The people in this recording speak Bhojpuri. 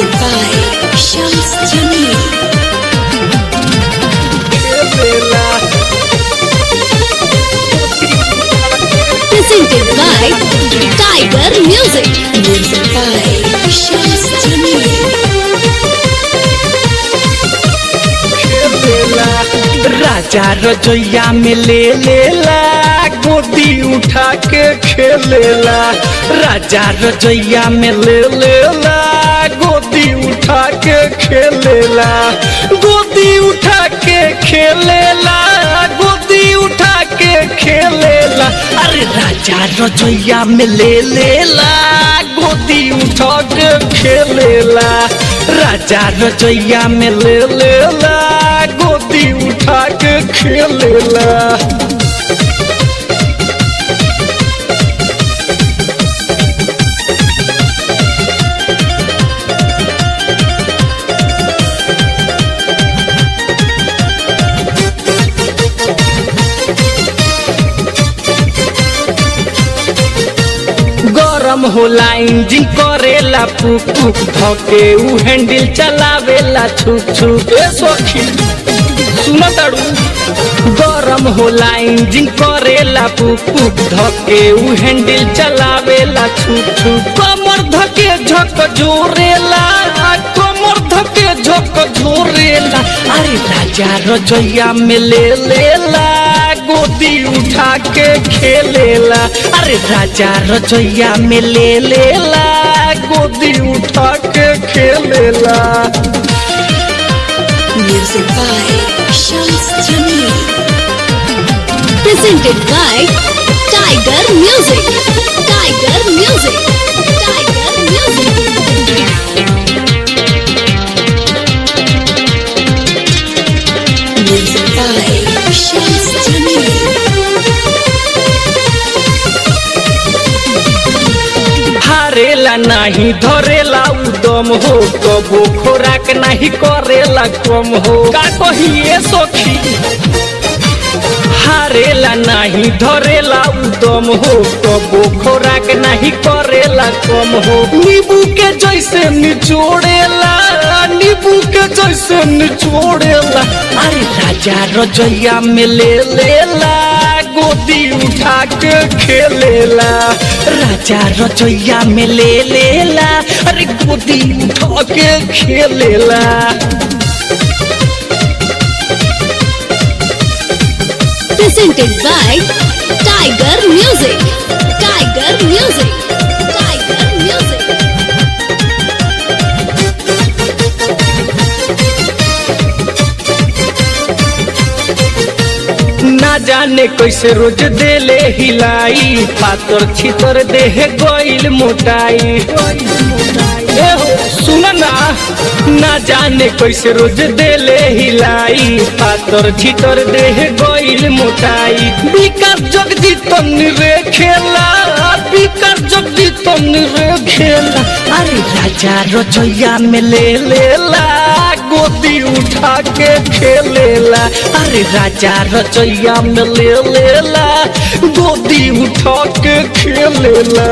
Music by Shams Jamil. Presented by Tiger Music. Music by Shams Jamil. राजा रजोइया में ले लेला गोदी उठा के खेलेला। राजा रजोइया में ले लेला गोदी उठा के खेलेला। गोदी उठा के खेलेला गोदी उठा के खेलेला। अरे राजा रजोइया में ले लेला गोदी उठा के खेलेला। राजा रजोइया में ले लेला गोदी उठा के खेलेला। गरम होला इंजन करेला पुक पुक धके उ हैंडल चलावेला छुक छुक। ए सखी सुन ताड़ू गरम होला इंजन करेला पुक पुक धके उ हैंडल चलावेला छुक छुक। कमर धके झक जोरेला कमर धके झक जोरेला। अरे राजा रजोइया में ले लेला गोदी उठा के खेलेला। अरे राजा रजोइया में ले लेला गोदी उठा के खेलेला। Music by Shams Jamil. Presented by Tiger Music. Tiger Music. Tiger Music. Music by Shams Jamil. हारेला नहीं धरेला उदम हो कबो खोराक नहीं करेला कम हो। का कहिए सखी हारेला नहीं धरेला उदम हो कबो खोराक नहीं करेला कम हो। नींबू के जैसे निचोड़ेला नींबू के जैसे निचोड़ेला। अरे राजा रजोइया में ले लेला गोदी उठा के खेलेला। राजा रजोइया में ले लेला अरे गोदी उठा के खेलेला। Presented by Tiger Music. Tiger Music. Tiger Music. ना जाने कैसे रोज देले हिलाई पातर छितर देह गइल मोटाई। ए हो सुन ना जाने कैसे रोज देले हिलाई पातर छितर देह गइल मोटाई। विकास जगजीतन रे खेला विकास जगजीतन रे खेला। अरे राजा रजोइया में ले लेला गोदी उठा के खेलेला। अरे राजा रजोइया में ले लेला गोदी उठा के खेलेला।